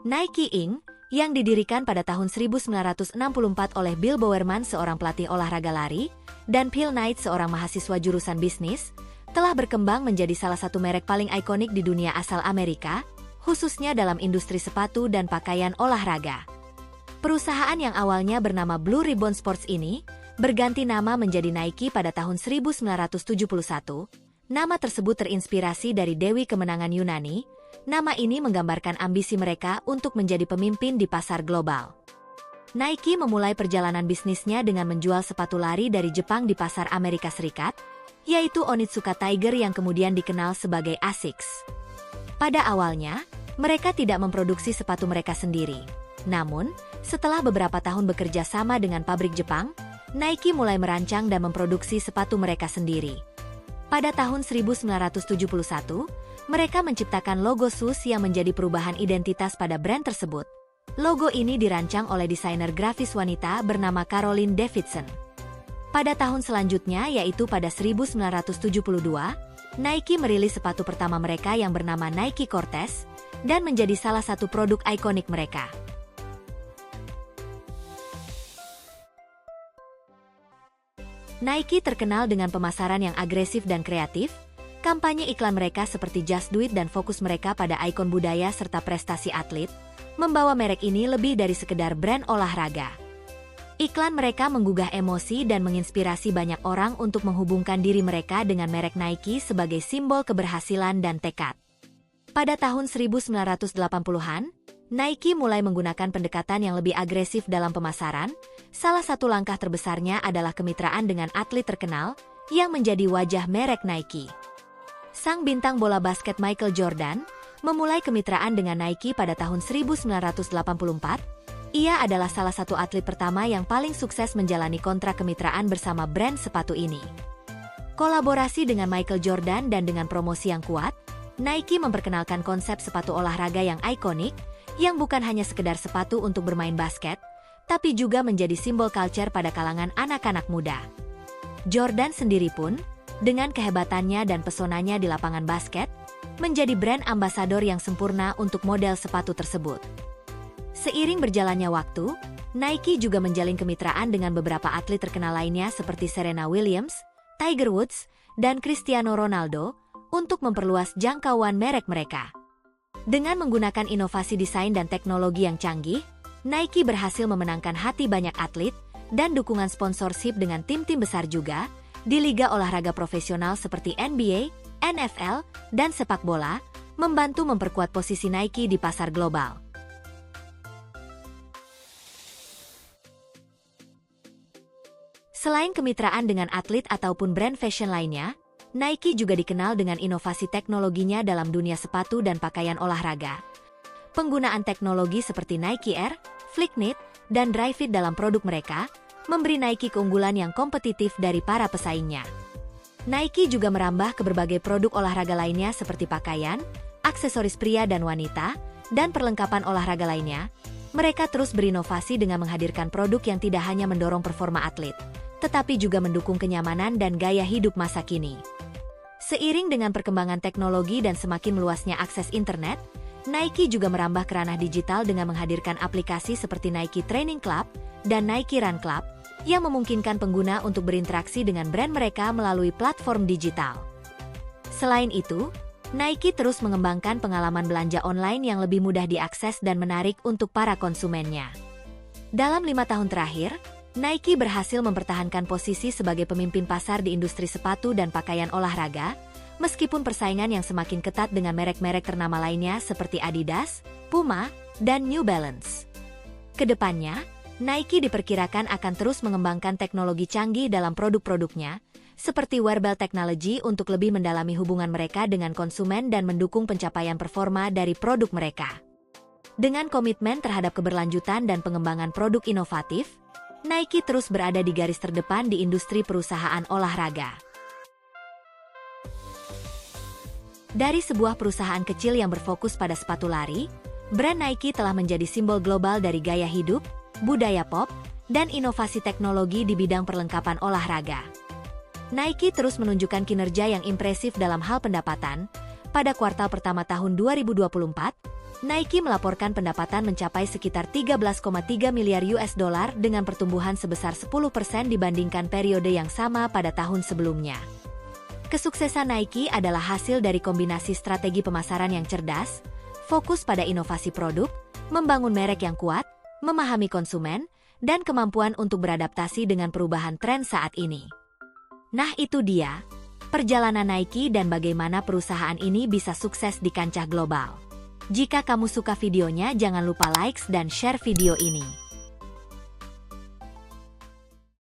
Nike Inc., yang didirikan pada tahun 1964 oleh Bill Bowerman seorang pelatih olahraga lari, dan Phil Knight seorang mahasiswa jurusan bisnis, telah berkembang menjadi salah satu merek paling ikonik di dunia asal Amerika, khususnya dalam industri sepatu dan pakaian olahraga. Perusahaan yang awalnya bernama Blue Ribbon Sports ini, berganti nama menjadi Nike pada tahun 1971. Nama tersebut terinspirasi dari Dewi Kemenangan Yunani. Nama ini menggambarkan ambisi mereka untuk menjadi pemimpin di pasar global. Nike memulai perjalanan bisnisnya dengan menjual sepatu lari dari Jepang di pasar Amerika Serikat, yaitu Onitsuka Tiger yang kemudian dikenal sebagai Asics. Pada awalnya, mereka tidak memproduksi sepatu mereka sendiri. Namun, setelah beberapa tahun bekerja sama dengan pabrik Jepang, Nike mulai merancang dan memproduksi sepatu mereka sendiri. Pada tahun 1971, mereka menciptakan logo SUS yang menjadi perubahan identitas pada brand tersebut. Logo ini dirancang oleh desainer grafis wanita bernama Caroline Davidson. Pada tahun selanjutnya, yaitu pada 1972, Nike merilis sepatu pertama mereka yang bernama Nike Cortez, dan menjadi salah satu produk ikonik mereka. Nike terkenal dengan pemasaran yang agresif dan kreatif. Kampanye iklan mereka seperti Just Do It dan fokus mereka pada ikon budaya serta prestasi atlet, membawa merek ini lebih dari sekedar brand olahraga. Iklan mereka menggugah emosi dan menginspirasi banyak orang untuk menghubungkan diri mereka dengan merek Nike sebagai simbol keberhasilan dan tekad. Pada tahun 1980-an, Nike mulai menggunakan pendekatan yang lebih agresif dalam pemasaran. Salah satu langkah terbesarnya adalah kemitraan dengan atlet terkenal yang menjadi wajah merek Nike. Sang bintang bola basket Michael Jordan memulai kemitraan dengan Nike pada tahun 1984. Ia adalah salah satu atlet pertama yang paling sukses menjalani kontrak kemitraan bersama brand sepatu ini. Kolaborasi dengan Michael Jordan dan dengan promosi yang kuat, Nike memperkenalkan konsep sepatu olahraga yang ikonik, yang bukan hanya sekedar sepatu untuk bermain basket, tapi juga menjadi simbol culture pada kalangan anak-anak muda. Jordan sendiri pun, dengan kehebatannya dan pesonanya di lapangan basket, menjadi brand ambasador yang sempurna untuk model sepatu tersebut. Seiring berjalannya waktu, Nike juga menjalin kemitraan dengan beberapa atlet terkenal lainnya seperti Serena Williams, Tiger Woods, dan Cristiano Ronaldo untuk memperluas jangkauan merek mereka. Dengan menggunakan inovasi desain dan teknologi yang canggih, Nike berhasil memenangkan hati banyak atlet dan dukungan sponsorship dengan tim-tim besar juga di liga olahraga profesional seperti NBA, NFL, dan sepak bola, membantu memperkuat posisi Nike di pasar global. Selain kemitraan dengan atlet ataupun brand fashion lainnya, Nike juga dikenal dengan inovasi teknologinya dalam dunia sepatu dan pakaian olahraga. Penggunaan teknologi seperti Nike Air, Flyknit, dan Dri-Fit dalam produk mereka memberi Nike keunggulan yang kompetitif dari para pesaingnya. Nike juga merambah ke berbagai produk olahraga lainnya seperti pakaian, aksesoris pria dan wanita, dan perlengkapan olahraga lainnya. Mereka terus berinovasi dengan menghadirkan produk yang tidak hanya mendorong performa atlet, tetapi juga mendukung kenyamanan dan gaya hidup masa kini. Seiring dengan perkembangan teknologi dan semakin meluasnya akses internet, Nike juga merambah ke ranah digital dengan menghadirkan aplikasi seperti Nike Training Club dan Nike Run Club, yang memungkinkan pengguna untuk berinteraksi dengan brand mereka melalui platform digital. Selain itu, Nike terus mengembangkan pengalaman belanja online yang lebih mudah diakses dan menarik untuk para konsumennya. Dalam 5 tahun terakhir, Nike berhasil mempertahankan posisi sebagai pemimpin pasar di industri sepatu dan pakaian olahraga, meskipun persaingan yang semakin ketat dengan merek-merek ternama lainnya seperti Adidas, Puma, dan New Balance. Kedepannya, Nike diperkirakan akan terus mengembangkan teknologi canggih dalam produk-produknya, seperti wearable technology untuk lebih mendalami hubungan mereka dengan konsumen dan mendukung pencapaian performa dari produk mereka. Dengan komitmen terhadap keberlanjutan dan pengembangan produk inovatif, Nike terus berada di garis terdepan di industri perusahaan olahraga. Dari sebuah perusahaan kecil yang berfokus pada sepatu lari, brand Nike telah menjadi simbol global dari gaya hidup, budaya pop, dan inovasi teknologi di bidang perlengkapan olahraga. Nike terus menunjukkan kinerja yang impresif dalam hal pendapatan. Pada kuartal pertama tahun 2024, Nike melaporkan pendapatan mencapai sekitar 13,3 miliar US dollar dengan pertumbuhan sebesar 10% dibandingkan periode yang sama pada tahun sebelumnya. Kesuksesan Nike adalah hasil dari kombinasi strategi pemasaran yang cerdas, fokus pada inovasi produk, membangun merek yang kuat, memahami konsumen, dan kemampuan untuk beradaptasi dengan perubahan tren saat ini. Nah itu dia, perjalanan Nike dan bagaimana perusahaan ini bisa sukses di kancah global. Jika kamu suka videonya, jangan lupa like dan share video ini.